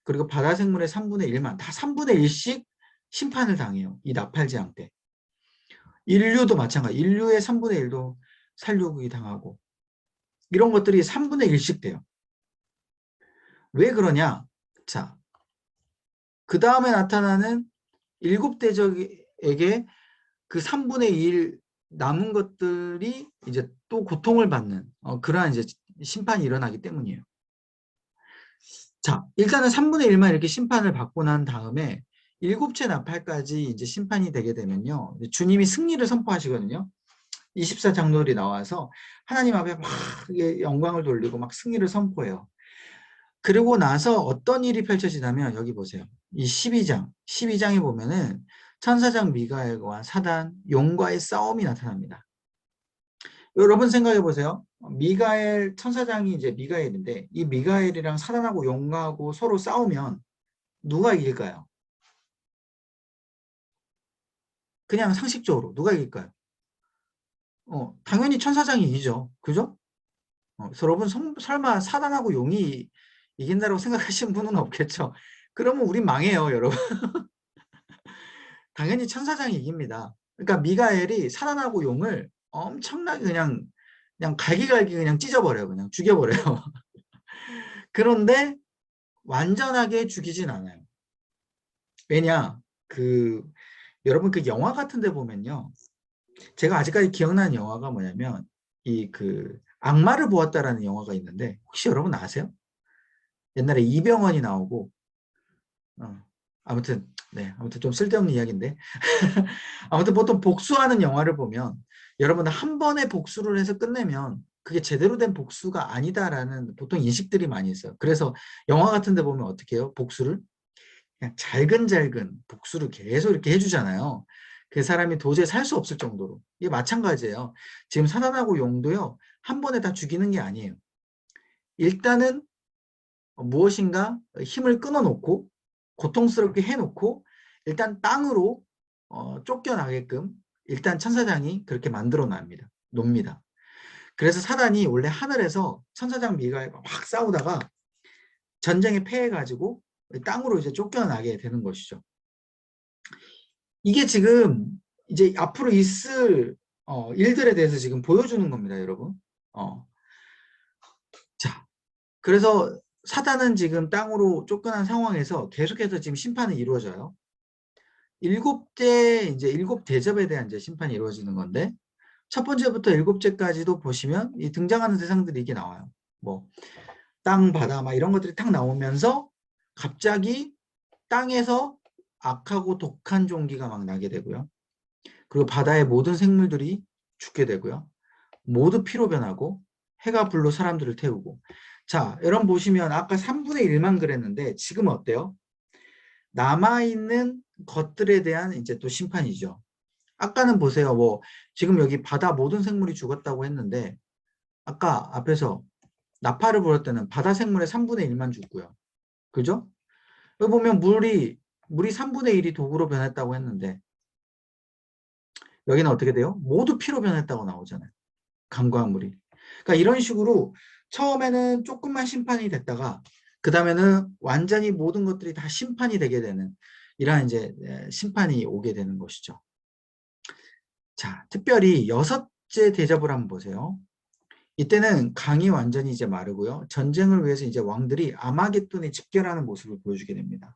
그리고 바다 생물의 3분의 1만 다 3분의 1씩 심판을 당해요. 이 나팔재앙 때. 인류도 마찬가지. 인류의 3분의 1도 살육이 당하고 이런 것들이 3분의 1씩 돼요. 왜 그러냐? 자, 그 다음에 나타나는 7대적에게 그 3분의 1 남은 것들이 이제 또 고통을 받는 그러한 이제 심판이 일어나기 때문이에요. 자, 일단은 3분의 1만 이렇게 심판을 받고 난 다음에 7째 나팔까지 이제 심판이 되게 되면요. 주님이 승리를 선포하시거든요. 24장로들이 나와서 하나님 앞에 막 영광을 돌리고 막 승리를 선포해요. 그리고 나서 어떤 일이 펼쳐지냐면 여기 보세요. 이 12장에 보면은 천사장 미가엘과 사단, 용과의 싸움이 나타납니다. 여러분 생각해 보세요. 미가엘 천사장이 이제 미가엘인데 이 미가엘이랑 사단하고 용과하고 서로 싸우면 누가 이길까요? 그냥 상식적으로 누가 이길까요? 당연히 천사장이 이기죠. 그죠? 여러분 설마 사단하고 용이 이긴다고 생각하시는 분은 없겠죠. 그러면 우린 망해요, 여러분. 당연히 천사장이 이깁니다. 그러니까 미가엘이 사단하고 용을 엄청나게 그냥 갈기갈기 그냥 찢어버려요. 그냥 죽여버려요. 그런데 완전하게 죽이진 않아요. 왜냐? 여러분 그 영화 같은 데 보면요. 제가 아직까지 기억나는 영화가 뭐냐면 악마를 보았다라는 영화가 있는데 혹시 여러분 아세요? 옛날에 이병헌이 나오고 아무튼 아무튼 좀 쓸데없는 이야기인데 아무튼 보통 복수하는 영화를 보면 여러분은 한 번에 복수를 해서 끝내면 그게 제대로 된 복수가 아니다라는 보통 인식들이 많이 있어요. 그래서 영화 같은 데 보면 어떻게 해요? 복수를 그냥 잘근잘근 복수를 계속 이렇게 해주잖아요. 그 사람이 도저히 살 수 없을 정도로. 이게 마찬가지예요. 지금 사단하고 용도요. 한 번에 다 죽이는 게 아니에요. 일단은 무엇인가 힘을 끊어놓고 고통스럽게 해놓고 일단 땅으로 쫓겨나게끔 일단 천사장이 그렇게 만들어 놉니다. 그래서 사단이 원래 하늘에서 천사장 미가엘과 막 싸우다가 전쟁에 패해가지고 땅으로 이제 쫓겨나게 되는 것이죠. 이게 지금 이제 앞으로 있을 일들에 대해서 지금 보여주는 겁니다, 여러분. 자, 그래서 사단은 지금 땅으로 쫓겨난 상황에서 계속해서 지금 심판이 이루어져요. 일곱 대접에 대한 이제 심판이 이루어지는 건데 첫 번째부터 일곱째까지도 보시면 이 등장하는 대상들이 이게 나와요. 뭐 땅, 바다 막 이런 것들이 탁 나오면서 갑자기 땅에서 악하고 독한 종기가 막 나게 되고요. 그리고 바다의 모든 생물들이 죽게 되고요. 모두 피로 변하고 해가 불로 사람들을 태우고. 자, 여러분 보시면 아까 3분의 1만 그랬는데 지금 어때요? 남아있는 것들에 대한 이제 또 심판이죠. 아까는 보세요. 뭐 지금 여기 바다 모든 생물이 죽었다고 했는데 아까 앞에서 나팔을 불을 때는 바다 생물의 3분의 1만 죽고요. 그죠? 여기 보면 물이 3분의 1이 독으로 변했다고 했는데 여기는 어떻게 돼요? 모두 피로 변했다고 나오잖아요. 강과 물이. 그러니까 이런 식으로 처음에는 조금만 심판이 됐다가 그 다음에는 완전히 모든 것들이 다 심판이 되게 되는 이러한 이제 심판이 오게 되는 것이죠. 자, 특별히 6째 대접을 한번 보세요. 이때는 강이 완전히 이제 마르고요. 전쟁을 위해서 이제 왕들이 아마겟돈에 집결하는 모습을 보여주게 됩니다.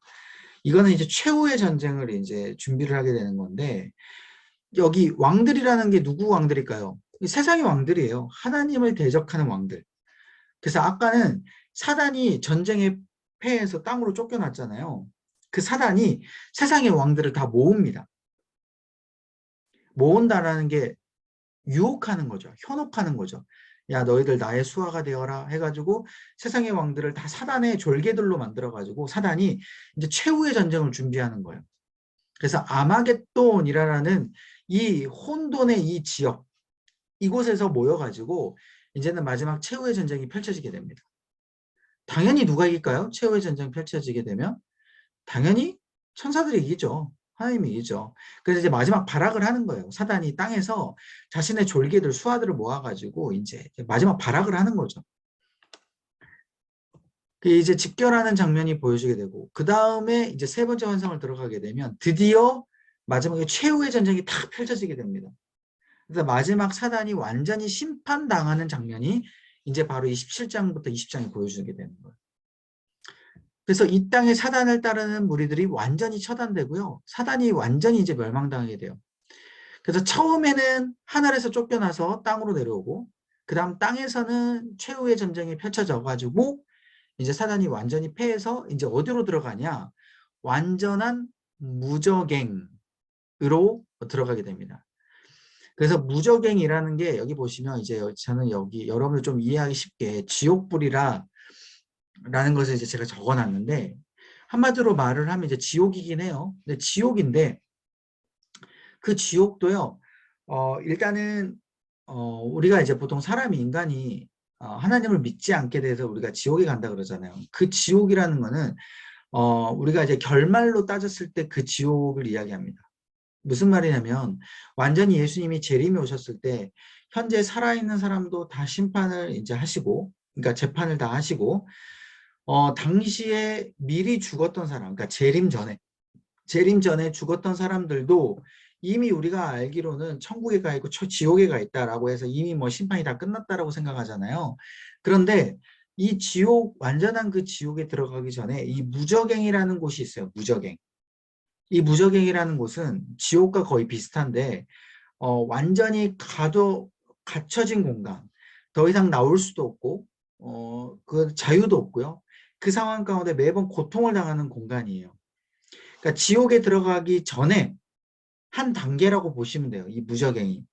이거는 이제 최후의 전쟁을 이제 준비를 하게 되는 건데 여기 왕들이라는 게 누구 왕들일까요? 세상의 왕들이에요. 하나님을 대적하는 왕들. 그래서 아까는 사단이 전쟁에 패해서 땅으로 쫓겨났잖아요. 그 사단이 세상의 왕들을 다 모읍니다. 모은다라는 게 유혹하는 거죠. 현혹하는 거죠. 야, 너희들 나의 수하가 되어라 해가지고 세상의 왕들을 다 사단의 졸개들로 만들어가지고 사단이 이제 최후의 전쟁을 준비하는 거예요. 그래서 아마겟돈이라는 이 혼돈의 이 지역, 이곳에서 모여가지고 이제는 마지막 최후의 전쟁이 펼쳐지게 됩니다. 당연히 누가 이길까요? 최후의 전쟁이 펼쳐지게 되면 당연히 천사들이 이기죠. 하나님이 이기죠. 그래서 이제 마지막 발악을 하는 거예요. 사단이 땅에서 자신의 졸개들, 수하들을 모아가지고 이제 마지막 발악을 하는 거죠. 이제 집결하는 장면이 보여지게 되고 그 다음에 이제 세 번째 환상을 들어가게 되면 드디어 마지막에 최후의 전쟁이 탁 펼쳐지게 됩니다. 그래서 마지막 사단이 완전히 심판당하는 장면이 이제 바로 이 17장부터 20장이 보여주게 되는 거예요. 그래서 이 땅에 사단을 따르는 무리들이 완전히 처단되고요. 사단이 완전히 이제 멸망당하게 돼요. 그래서 처음에는 하늘에서 쫓겨나서 땅으로 내려오고 그 다음 땅에서는 최후의 전쟁이 펼쳐져 가지고 이제 사단이 완전히 패해서 이제 어디로 들어가냐? 완전한 무적행으로 들어가게 됩니다. 그래서 무적행이라는 게 여기 보시면 이제 저는 여기 여러분들 좀 이해하기 쉽게 지옥불이라 라는 것을 이제 제가 적어놨는데 한마디로 말을 하면 이제 지옥이긴 해요. 근데 지옥인데 그 지옥도요. 일단은 우리가 이제 보통 사람이 인간이 하나님을 믿지 않게 돼서 우리가 지옥에 간다 그러잖아요. 그 지옥이라는 거는 우리가 이제 결말로 따졌을 때 그 지옥을 이야기합니다. 무슨 말이냐면 완전히 예수님이 재림에 오셨을 때 현재 살아있는 사람도 다 심판을 이제 하시고 그러니까 재판을 다 하시고 당시에 미리 죽었던 사람 그러니까 재림 전에 재림 전에 죽었던 사람들도 이미 우리가 알기로는 천국에 가 있고 지옥에 가 있다라고 해서 이미 뭐 심판이 다 끝났다라고 생각하잖아요. 그런데 이 지옥, 완전한 그 지옥에 들어가기 전에 이 무저갱이라는 곳이 있어요. 무저갱. 이 무저갱이라는 곳은 지옥과 거의 비슷한데 완전히 갇혀진 공간, 더 이상 나올 수도 없고 그 자유도 없고요. 그 상황 가운데 매번 고통을 당하는 공간이에요. 그러니까 지옥에 들어가기 전에 한 단계라고 보시면 돼요. 이 무저갱이.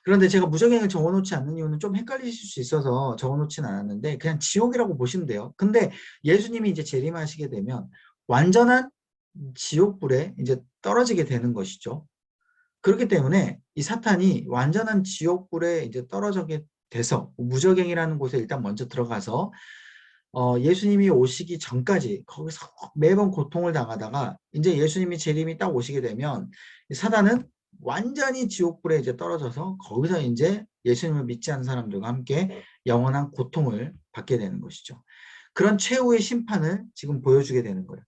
그런데 제가 무저갱을 적어놓지 않는 이유는 좀 헷갈리실 수 있어서 적어놓지는 않았는데 그냥 지옥이라고 보시면 돼요. 근데 예수님이 이제 재림하시게 되면 완전한 지옥불에 이제 떨어지게 되는 것이죠. 그렇기 때문에 이 사탄이 완전한 지옥불에 이제 떨어지게 돼서 무저갱이라는 곳에 일단 먼저 들어가서 예수님이 오시기 전까지 거기서 매번 고통을 당하다가 이제 예수님이 재림이 딱 오시게 되면 사단은 완전히 지옥불에 이제 떨어져서 거기서 이제 예수님을 믿지 않는 사람들과 함께 영원한 고통을 받게 되는 것이죠. 그런 최후의 심판을 지금 보여주게 되는 거예요.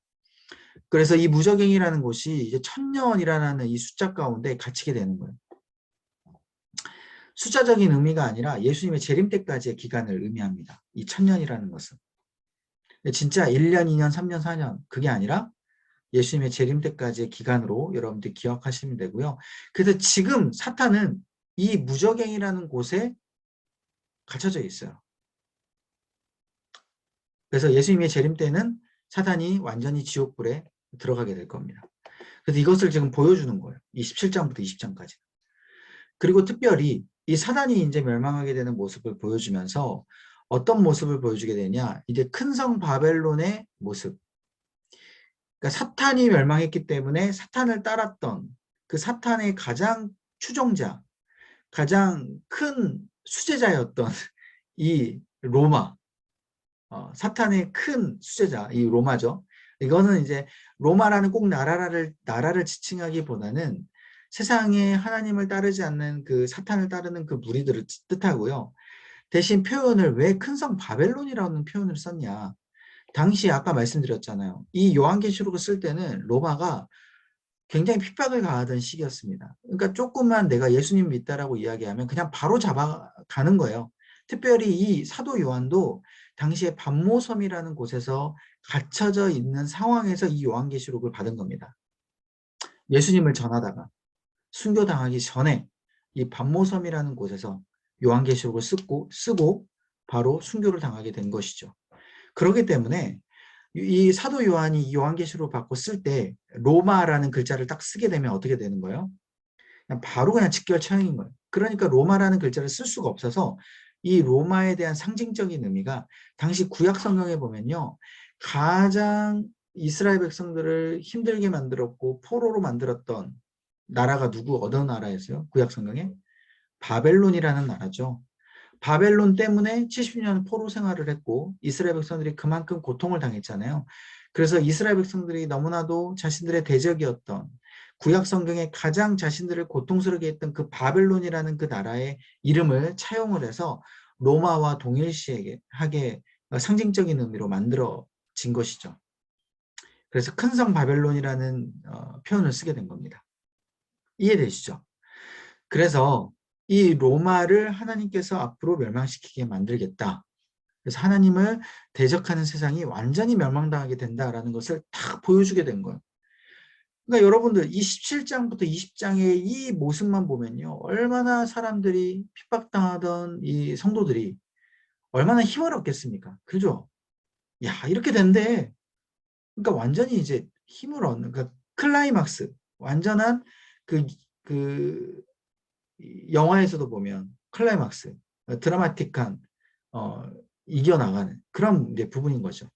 그래서 이 무저갱이라는 곳이 이제 1000년이라는 이 숫자 가운데 갇히게 되는 거예요. 숫자적인 의미가 아니라 예수님의 재림 때까지의 기간을 의미합니다. 이 1000년이라는 것은. 진짜 1년, 2년, 3년, 4년 그게 아니라 예수님의 재림 때까지의 기간으로 여러분들이 기억하시면 되고요. 그래서 지금 사탄은 이 무저갱이라는 곳에 갇혀져 있어요. 그래서 예수님의 재림 때는 사탄이 완전히 지옥불에 들어가게 될 겁니다. 그래서 이것을 지금 보여주는 거예요. 27장부터 20장까지. 그리고 특별히 이 사단이 이제 멸망하게 되는 모습을 보여주면서 어떤 모습을 보여주게 되냐? 이제 큰 성 바벨론의 모습. 그러니까 사탄이 멸망했기 때문에 사탄을 따랐던 그 사탄의 가장 추종자, 가장 큰 수제자였던 이 로마, 사탄의 큰 수제자, 이 로마죠. 이거는 이제 로마라는 꼭 나라를 지칭하기보다는 세상에 하나님을 따르지 않는 그 사탄을 따르는 그 무리들을 뜻하고요. 대신 표현을 왜 큰 성 바벨론이라는 표현을 썼냐. 당시 아까 말씀드렸잖아요. 이 요한계시록을 쓸 때는 로마가 굉장히 핍박을 가하던 시기였습니다. 그러니까 조금만 내가 예수님 믿다라고 이야기하면 그냥 바로 잡아가는 거예요. 특별히 이 사도 요한도 당시에 반모섬이라는 곳에서 갇혀져 있는 상황에서 이 요한계시록을 받은 겁니다. 예수님을 전하다가 순교당하기 전에 이 반모섬이라는 곳에서 요한계시록을 쓰고 바로 순교를 당하게 된 것이죠. 그렇기 때문에 이 사도 요한이 이 요한계시록을 받고 쓸 때 로마라는 글자를 딱 쓰게 되면 어떻게 되는 거예요? 그냥 직결 처형인 거예요. 그러니까 로마라는 글자를 쓸 수가 없어서 이 로마에 대한 상징적인 의미가 당시 구약 성경에 보면요. 가장 이스라엘 백성들을 힘들게 만들었고 포로로 만들었던 나라가 어느 나라였어요? 구약 성경에? 바벨론이라는 나라죠. 바벨론 때문에 70년 포로 생활을 했고 이스라엘 백성들이 그만큼 고통을 당했잖아요. 그래서 이스라엘 백성들이 너무나도 자신들의 대적이었던 구약 성경에 가장 자신들을 고통스럽게 했던 그 바벨론이라는 그 나라의 이름을 차용을 해서 로마와 동일시하게 상징적인 의미로 만들어진 것이죠. 그래서 큰 성 바벨론이라는 표현을 쓰게 된 겁니다. 이해되시죠? 그래서 이 로마를 하나님께서 앞으로 멸망시키게 만들겠다. 그래서 하나님을 대적하는 세상이 완전히 멸망당하게 된다라는 것을 딱 보여주게 된 거예요. 그러니까 여러분들 27장부터 20장의 이 모습만 보면요. 얼마나 사람들이 핍박당하던 이 성도들이 얼마나 힘을 얻겠습니까? 그죠? 야, 이렇게 된대. 그러니까 완전히 이제 힘을 얻는, 그러니까 클라이막스, 완전한 그, 그, 영화에서도 보면 클라이막스, 드라마틱한, 어, 이겨나가는 그런 이제 부분인 거죠.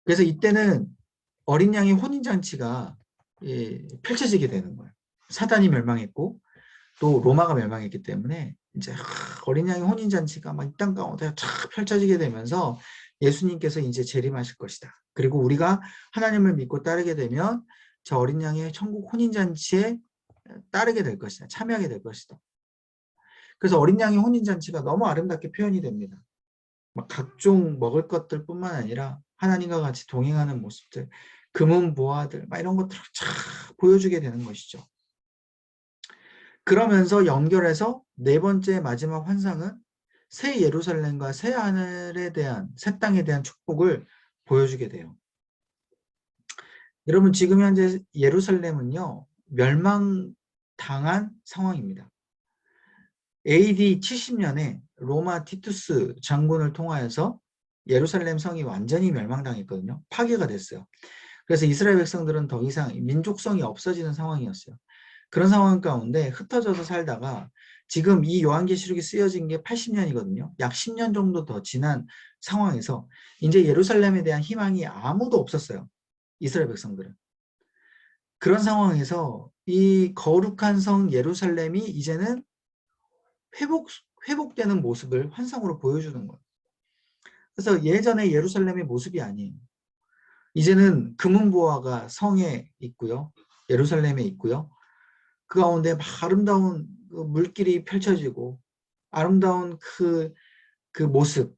그래서 이때는 어린 양의 혼인잔치가 펼쳐지게 되는 거예요. 사단이 멸망했고 또 로마가 멸망했기 때문에 이제 어린 양의 혼인잔치가 막 이 땅 가운데 쫙 펼쳐지게 되면서 예수님께서 이제 재림하실 것이다. 그리고 우리가 하나님을 믿고 따르게 되면 저 어린 양의 천국 혼인잔치에 따르게 될 것이다. 참여하게 될 것이다. 그래서 어린 양의 혼인잔치가 너무 아름답게 표현이 됩니다. 막 각종 먹을 것들 뿐만 아니라 하나님과 같이 동행하는 모습들, 금은 보화들 막 이런 것들을 쫙 보여주게 되는 것이죠. 그러면서 연결해서 네 번째 마지막 환상은 새 예루살렘과 새 하늘에 대한, 새 땅에 대한 축복을 보여주게 돼요. 여러분, 지금 현재 예루살렘은요, 멸망당한 상황입니다. AD 70년에 로마 티투스 장군을 통하여서 예루살렘 성이 완전히 멸망당했거든요. 파괴가 됐어요. 그래서 이스라엘 백성들은 더 이상 민족성이 없어지는 상황이었어요. 그런 상황 가운데 흩어져서 살다가 지금 이 요한계시록이 쓰여진 게 80년이거든요. 약 10년 정도 더 지난 상황에서 이제 예루살렘에 대한 희망이 아무도 없었어요. 이스라엘 백성들은. 그런 상황에서 이 거룩한 성 예루살렘이 이제는 회복되는 모습을 환상으로 보여주는 거예요. 그래서 예전의 예루살렘의 모습이 아니에요. 이제는 금은보화가 성에 있고요. 예루살렘에 있고요. 그 가운데 막 아름다운 그 물길이 펼쳐지고 아름다운 그 모습,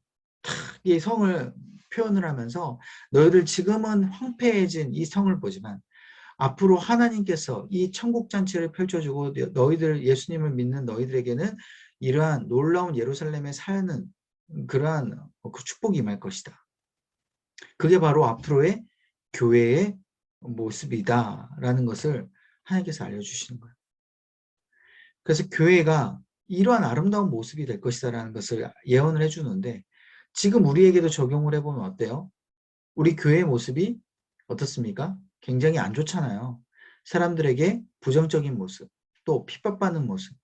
이 성을 표현을 하면서 너희들 지금은 황폐해진 이 성을 보지만 앞으로 하나님께서 이 천국잔치를 펼쳐주고 너희들 예수님을 믿는 너희들에게는 이러한 놀라운 예루살렘에 사는 그러한 그 축복이 임할 것이다. 그게 바로 앞으로의 교회의 모습이다라는 것을 하나님께서 알려주시는 거예요. 그래서 교회가 이러한 아름다운 모습이 될 것이다라는 것을 예언을 해주는데 지금 우리에게도 적용을 해보면 어때요? 우리 교회의 모습이 어떻습니까? 굉장히 안 좋잖아요. 사람들에게 부정적인 모습, 또 핍박받는 모습.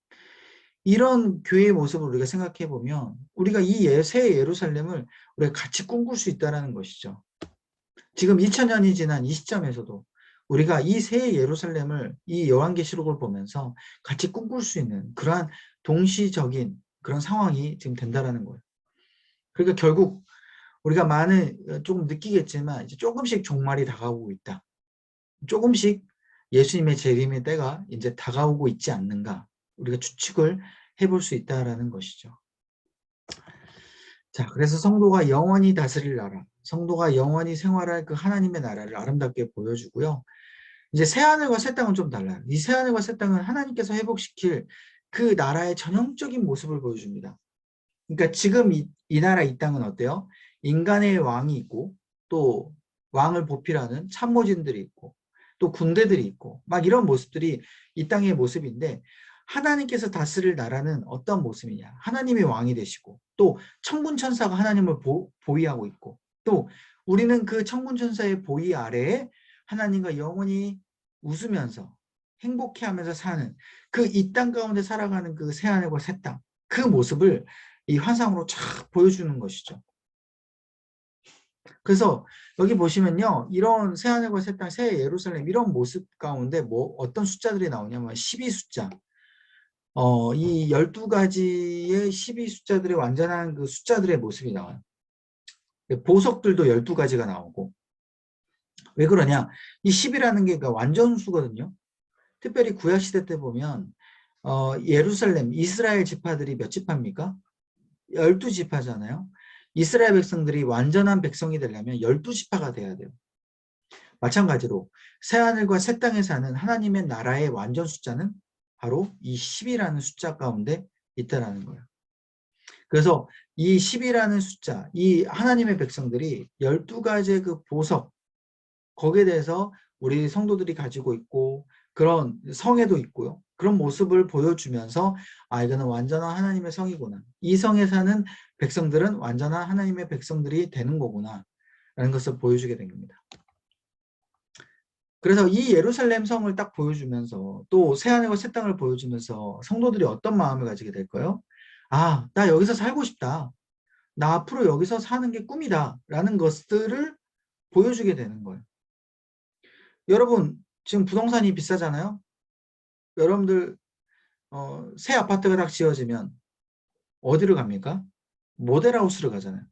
이런 교회의 모습을 우리가 생각해 보면 우리가 이 새 예루살렘을 우리가 같이 꿈꿀 수 있다는 것이죠. 지금 2000년이 지난 이 시점에서도 우리가 이 새 예루살렘을 이 요한계시록을 보면서 같이 꿈꿀 수 있는 그러한 동시적인 그런 상황이 지금 된다는 거예요. 그러니까 결국 우리가 많은 조금 느끼겠지만 이제 조금씩 종말이 다가오고 있다. 조금씩 예수님의 재림의 때가 이제 다가오고 있지 않는가 우리가 추측을 해볼 수 있다라는 것이죠. 자, 그래서 성도가 영원히 다스릴 나라, 성도가 영원히 생활할 그 하나님의 나라를 아름답게 보여주고요. 이제 새하늘과 새 땅은 좀 달라요. 이 새하늘과 새 땅은 하나님께서 회복시킬 그 나라의 전형적인 모습을 보여줍니다. 그러니까 지금 이 나라 이 땅은 어때요? 인간의 왕이 있고 또 왕을 보필하는 참모진들이 있고 또 군대들이 있고 막 이런 모습들이 이 땅의 모습인데 하나님께서 다스릴 나라는 어떤 모습이냐? 하나님의 왕이 되시고 또 천군 천사가 하나님을 보위하고 있고 또 우리는 그 천군 천사의 보위 아래에 하나님과 영원히 웃으면서 행복해하면서 사는 그 이 땅 가운데 살아가는 그 새하늘과 새 땅, 그 모습을 이 환상으로 쫙 보여주는 것이죠. 그래서 여기 보시면요. 이런 새하늘과 새 땅, 새 예루살렘 이런 모습 가운데 뭐 어떤 숫자들이 나오냐면 12 숫자. 이 12가지의 12 숫자들의 완전한 그 숫자들의 모습이 나와요. 보석들도 12가지가 나오고. 왜 그러냐? 이 10이라는 게 그러니까 완전수거든요. 특별히 구약시대 때 보면 예루살렘, 이스라엘 지파들이 몇 지파입니까? 12지파잖아요. 이스라엘 백성들이 완전한 백성이 되려면 12지파가 돼야 돼요. 마찬가지로 새하늘과 새 땅에 사는 하나님의 나라의 완전 숫자는 바로 이 10이라는 숫자 가운데 있다라는 거예요. 그래서 이 10이라는 숫자, 이 하나님의 백성들이 12가지의 그 보석, 거기에 대해서 우리 성도들이 가지고 있고 그런 성에도 있고요. 그런 모습을 보여주면서 아, 이거는 완전한 하나님의 성이구나. 이 성에 사는 백성들은 완전한 하나님의 백성들이 되는 거구나 라는 것을 보여주게 된 겁니다. 그래서 이 예루살렘 성을 딱 보여주면서 또 새하늘과 새 땅을 보여주면서 성도들이 어떤 마음을 가지게 될까요? 아, 나 여기서 살고 싶다. 나 앞으로 여기서 사는 게 꿈이다 라는 것들을 보여주게 되는 거예요. 여러분 지금 부동산이 비싸잖아요. 여러분들 새 아파트가 딱 지어지면 어디를 갑니까? 모델하우스를 가잖아요.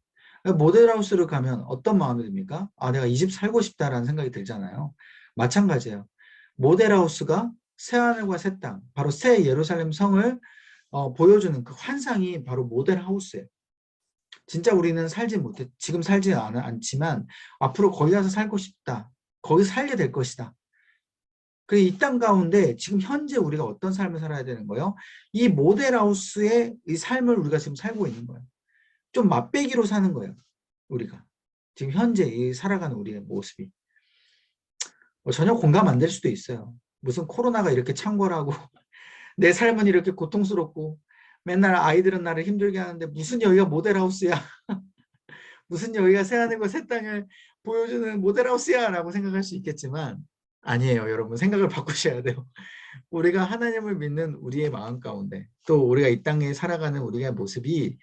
모델하우스를 가면 어떤 마음이 듭니까? 아, 내가 이 집 살고 싶다라는 생각이 들잖아요. 마찬가지예요. 모델하우스가 새하늘과 새 땅, 바로 새 예루살렘 성을 보여주는 그 환상이 바로 모델하우스예요. 진짜 우리는 살지 못해, 지금 살지 않지만 앞으로 거기 가서 살고 싶다. 거기서 살게 될 것이다. 그리고 이 땅 가운데 지금 현재 우리가 어떤 삶을 살아야 되는 거예요? 이 모델하우스의 이 삶을 우리가 지금 살고 있는 거예요. 좀 맛배기로 사는 거예요. 우리가. 지금 현재 이 살아가는 우리의 모습이. 전혀 공감 안 될 수도 있어요. 무슨 코로나가 이렇게 창궐하고 내 삶은 이렇게 고통스럽고 맨날 아이들은 나를 힘들게 하는데 무슨 여기가 모델하우스야. 무슨 여기가 새하늘과 새 땅을 보여주는 모델하우스야 라고 생각할 수 있겠지만 아니에요. 여러분 생각을 바꾸셔야 돼요. 우리가 하나님을 믿는 우리의 마음 가운데 또 우리가 이 땅에 살아가는 우리의 모습이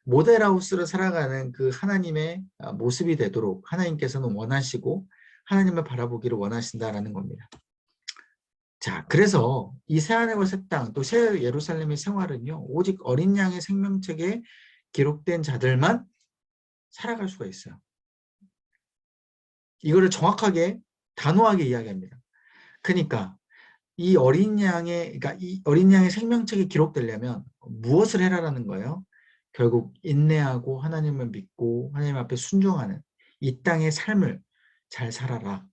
모델하우스로 살아가는 그 하나님의 모습이 되도록 하나님께서는 원하시고 하나님을 바라보기를 원하신다라는 겁니다. 자, 그래서 이 새하늘과 새 땅, 또 새 예루살렘의 생활은요, 오직 어린 양의 생명책에 기록된 자들만 살아갈 수가 있어요. 이거를 정확하게 단호하게 이야기합니다. 그러니까 이 어린 양의 생명책에 기록되려면 무엇을 해라라는 거예요? 결국 인내하고 하나님을 믿고 하나님 앞에 순종하는 이 땅의 삶을 잘 살아라.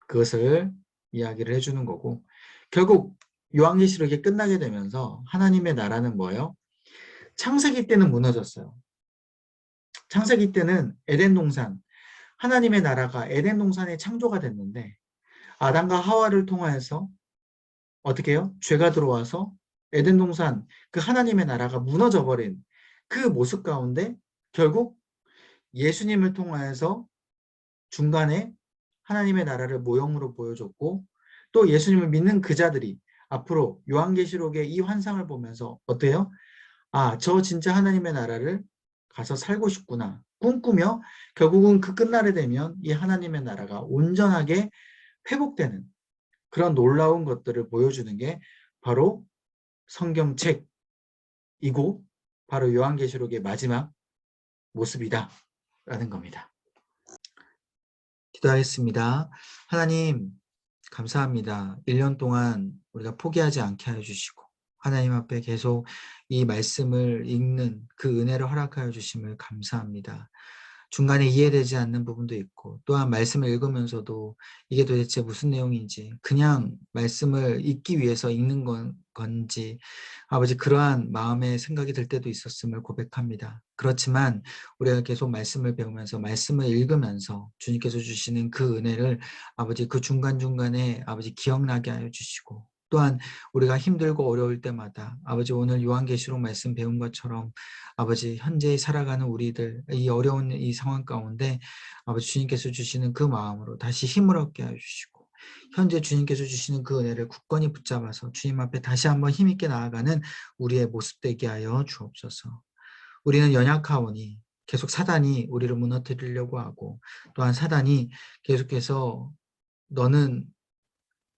그것을 이야기를 해주는 거고, 결국 요한계시록이 끝나게 되면서 하나님의 나라는 뭐예요? 창세기 때는 무너졌어요. 창세기 때는 에덴 동산, 하나님의 나라가 에덴 동산에 창조가 됐는데 아담과 하와를 통하여서 어떻게 해요? 죄가 들어와서 에덴 동산, 그 하나님의 나라가 무너져 버린 그 모습 가운데 결국 예수님을 통하여서 중간에 하나님의 나라를 모형으로 보여줬고, 또 예수님을 믿는 그 자들이 앞으로 요한계시록의 이 환상을 보면서 어때요? 아, 저 진짜 하나님의 나라를 가서 살고 싶구나 꿈꾸며 결국은 그 끝날에 되면 이 하나님의 나라가 온전하게 회복되는 그런 놀라운 것들을 보여주는 게 바로 성경책이고 바로 요한계시록의 마지막 모습이다 라는 겁니다. 기도하겠습니다. 하나님 감사합니다. 1년 동안 우리가 포기하지 않게 하여 주시고 하나님 앞에 계속 이 말씀을 읽는 그 은혜를 허락하여 주심을 감사합니다. 중간에 이해되지 않는 부분도 있고 또한 말씀을 읽으면서도 이게 도대체 무슨 내용인지 그냥 말씀을 읽기 위해서 읽는 건지 아버지 그러한 마음의 생각이 들 때도 있었음을 고백합니다. 그렇지만 우리가 계속 말씀을 배우면서 말씀을 읽으면서 주님께서 주시는 그 은혜를 아버지 그 중간중간에 아버지 기억나게 하여 주시고 또한 우리가 힘들고 어려울 때마다 아버지 오늘 요한계시록 말씀 배운 것처럼 아버지 현재 살아가는 우리들 이 어려운 이 상황 가운데 아버지 주님께서 주시는 그 마음으로 다시 힘을 얻게 하여 주시고 현재 주님께서 주시는 그 은혜를 굳건히 붙잡아서 주님 앞에 다시 한번 힘있게 나아가는 우리의 모습 되게 하여 주옵소서. 우리는 연약하오니 계속 사단이 우리를 무너뜨리려고 하고 또한 사단이 계속해서 너는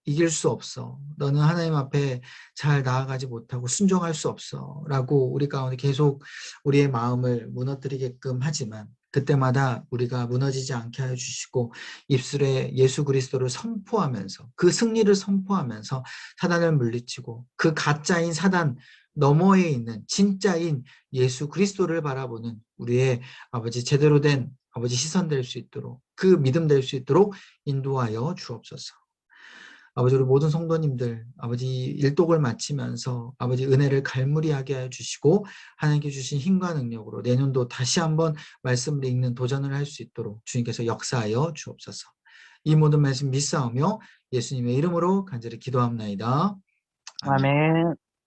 이길 수 없어. 너는 하나님 앞에 잘 나아가지 못하고 순종할 수 없어. 라고 우리 가운데 계속 우리의 마음을 무너뜨리게끔 하지만 그때마다 우리가 무너지지 않게 하여 주시고 입술에 예수 그리스도를 선포하면서 그 승리를 선포하면서 사단을 물리치고 그 가짜인 사단 너머에 있는 진짜인 예수 그리스도를 바라보는 우리의 아버지 제대로 된 아버지 시선 될 수 있도록 그 믿음 될 수 있도록 인도하여 주옵소서. 아버지 우리 모든 성도님들 아버지 일독을 마치면서 아버지 은혜를 갈무리하게 하여 주시고 하나님께 주신 힘과 능력으로 내년도 다시 한번 말씀을 읽는 도전을 할 수 있도록 주님께서 역사하여 주옵소서. 이 모든 말씀 믿사오며 예수님의 이름으로 간절히 기도합나이다. 아멘. 아멘.